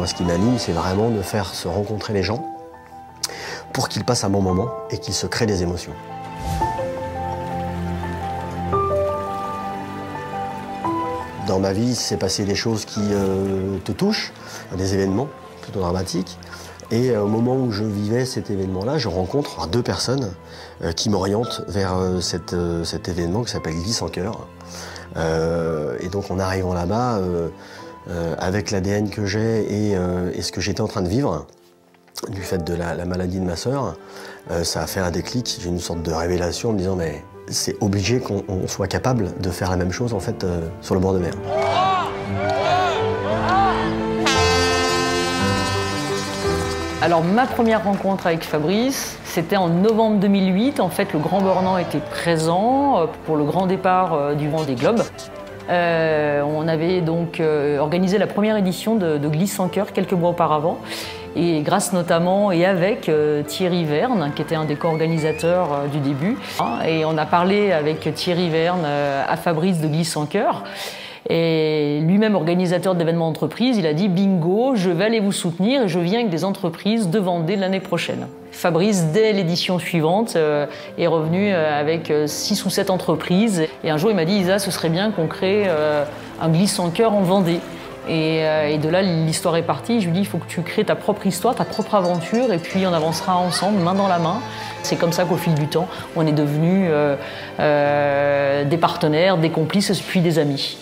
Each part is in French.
Moi, ce qui m'anime, c'est vraiment de faire se rencontrer les gens pour qu'ils passent un bon moment et qu'ils se créent des émotions. Dans ma vie, il s'est passé des choses qui te touchent, des événements plutôt dramatiques. Et au moment où je vivais cet événement-là, je rencontre deux personnes qui m'orientent vers cet événement qui s'appelle Glisse en cœur. Et donc en arrivant là-bas, avec l'ADN que j'ai et ce que j'étais en train de vivre, du fait de la maladie de ma sœur, ça a fait un déclic, j'ai une sorte de révélation en me disant mais c'est obligé qu'on soit capable de faire la même chose en fait sur le bord de mer. Alors ma première rencontre avec Fabrice, c'était en novembre 2008. En fait, le Grand Bornand était présent pour le grand départ du Vendée Globe. On avait donc organisé la première édition de Glisse en cœur quelques mois auparavant. Et grâce notamment et avec Thierry Verne, qui était un des co-organisateurs du début. Et on a parlé avec Thierry Verne à Fabrice de Glisse en cœur. Et lui-même organisateur d'événements d'entreprise, il a dit « Bingo, je vais aller vous soutenir et je viens avec des entreprises de Vendée l'année prochaine ». Fabrice, dès l'édition suivante, est revenu avec 6 ou 7 entreprises. Et un jour, il m'a dit « Isa, ce serait bien qu'on crée un Glisse en cœur en Vendée ». Et de là, l'histoire est partie. Je lui dis, il faut que tu crées ta propre histoire, ta propre aventure, et puis on avancera ensemble, main dans la main. C'est comme ça qu'au fil du temps, on est devenus des partenaires, des complices, puis des amis.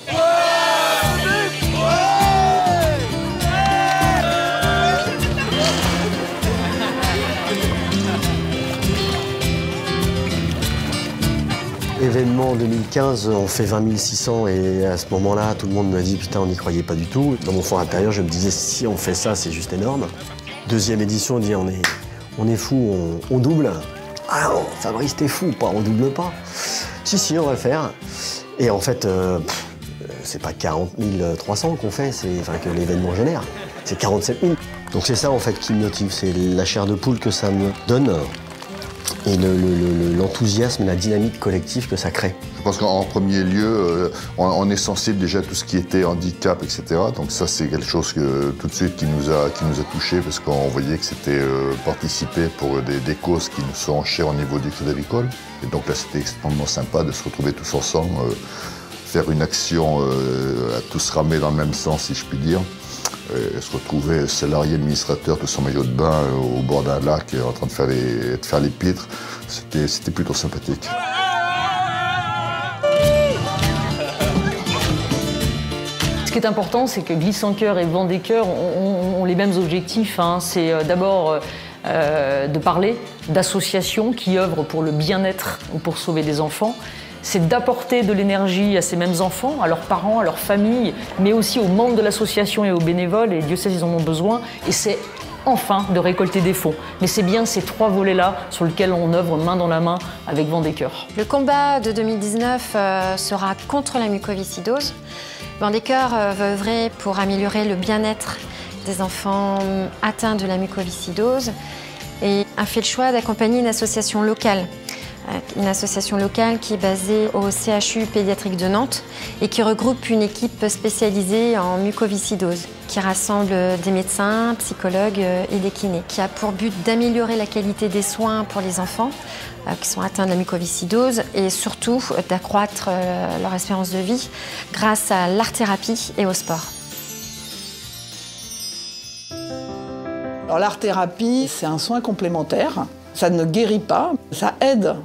Événement en 2015, on fait 20 600 et à ce moment-là, tout le monde me dit putain, on n'y croyait pas du tout. Dans mon fond intérieur, je me disais si on fait ça, c'est juste énorme. Deuxième édition, on dit on est fou, on double. Ah non, Fabrice, t'es fou, on double pas. Si, on va le faire. Et en fait, c'est pas 40 300 qu'on fait, que l'événement génère, c'est 47 000. Donc c'est ça en fait qui me motive, c'est la chair de poule que ça me donne. Et l'enthousiasme et la dynamique collective que ça crée. Je pense qu'en premier lieu, on est sensible déjà à tout ce qui était handicap, etc. Donc ça, c'est quelque chose que, tout de suite qui nous a touchés parce qu'on voyait que c'était participer pour des causes qui nous sont chères au niveau du Crédit Agricole. Et donc là, c'était extrêmement sympa de se retrouver tous ensemble, faire une action à tous ramer dans le même sens, si je puis dire. Se retrouver salarié administrateur tous en maillot de bain au bord d'un lac en train de faire les pitres, c'était plutôt sympathique. Ce qui est important, c'est que Glisse en cœur et Vendée Cœur ont les mêmes objectifs. C'est d'abord de parler d'associations qui œuvrent pour le bien-être ou pour sauver des enfants. C'est d'apporter de l'énergie à ces mêmes enfants, à leurs parents, à leurs familles, mais aussi aux membres de l'association et aux bénévoles, et Dieu sait s'ils en ont besoin. Et c'est enfin de récolter des fonds. Mais c'est bien ces 3 volets-là sur lesquels on œuvre main dans la main avec Vendée Cœur. Le combat de 2019 sera contre la mucoviscidose. Vendée Cœur va œuvrer pour améliorer le bien-être des enfants atteints de la mucoviscidose et a fait le choix d'accompagner une association locale. Une association locale qui est basée au CHU pédiatrique de Nantes et qui regroupe une équipe spécialisée en mucoviscidose, qui rassemble des médecins, psychologues et des kinés, qui a pour but d'améliorer la qualité des soins pour les enfants qui sont atteints de la mucoviscidose et surtout d'accroître leur espérance de vie grâce à l'art-thérapie et au sport. Alors l'art-thérapie, c'est un soin complémentaire. Ça ne guérit pas, ça aide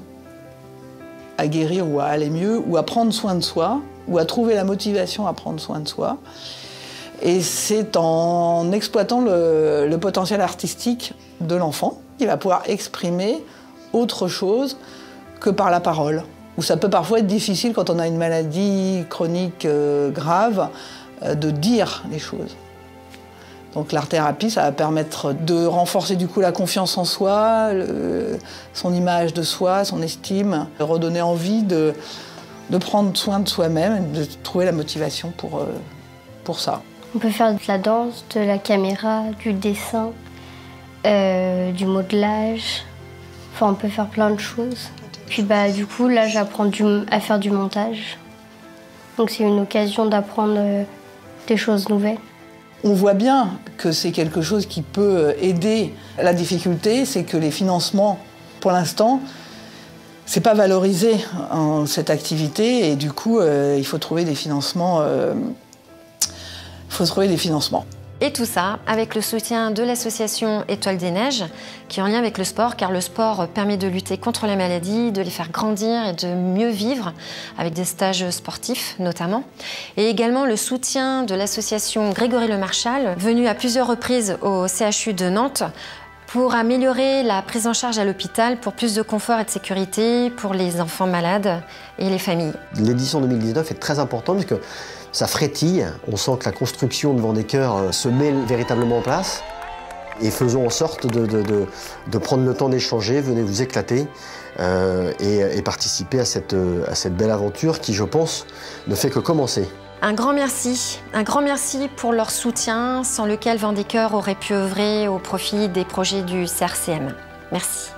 à guérir ou à aller mieux, ou à prendre soin de soi, ou à trouver la motivation à prendre soin de soi. Et c'est en exploitant le potentiel artistique de l'enfant qu'il va pouvoir exprimer autre chose que par la parole. Où ça peut parfois être difficile quand on a une maladie chronique grave de dire les choses. Donc l'art-thérapie, ça va permettre de renforcer du coup la confiance en soi, son image de soi, son estime, de redonner envie de prendre soin de soi-même et de trouver la motivation pour ça. On peut faire de la danse, de la caméra, du dessin, du modelage. Enfin, on peut faire plein de choses. Puis du coup, là, j'apprends à faire du montage. Donc c'est une occasion d'apprendre des choses nouvelles. On voit bien que c'est quelque chose qui peut aider. La difficulté, c'est que les financements, pour l'instant, c'est pas valorisé en cette activité et du coup, il faut trouver des financements. Et tout ça avec le soutien de l'association Étoile des Neiges, qui est en lien avec le sport, car le sport permet de lutter contre la maladie, de les faire grandir et de mieux vivre, avec des stages sportifs notamment. Et également le soutien de l'association Grégory Le Marchal, venu à plusieurs reprises au CHU de Nantes, pour améliorer la prise en charge à l'hôpital, pour plus de confort et de sécurité pour les enfants malades et les familles. L'édition 2019 est très importante parce que ça frétille, on sent que la construction de Vendée-Cœur se met véritablement en place. Et faisons en sorte de prendre le temps d'échanger, venez vous éclater et participer à cette belle aventure qui, je pense, ne fait que commencer. Un grand merci pour leur soutien, sans lequel Vendée-Cœur aurait pu œuvrer au profit des projets du CRCM. Merci.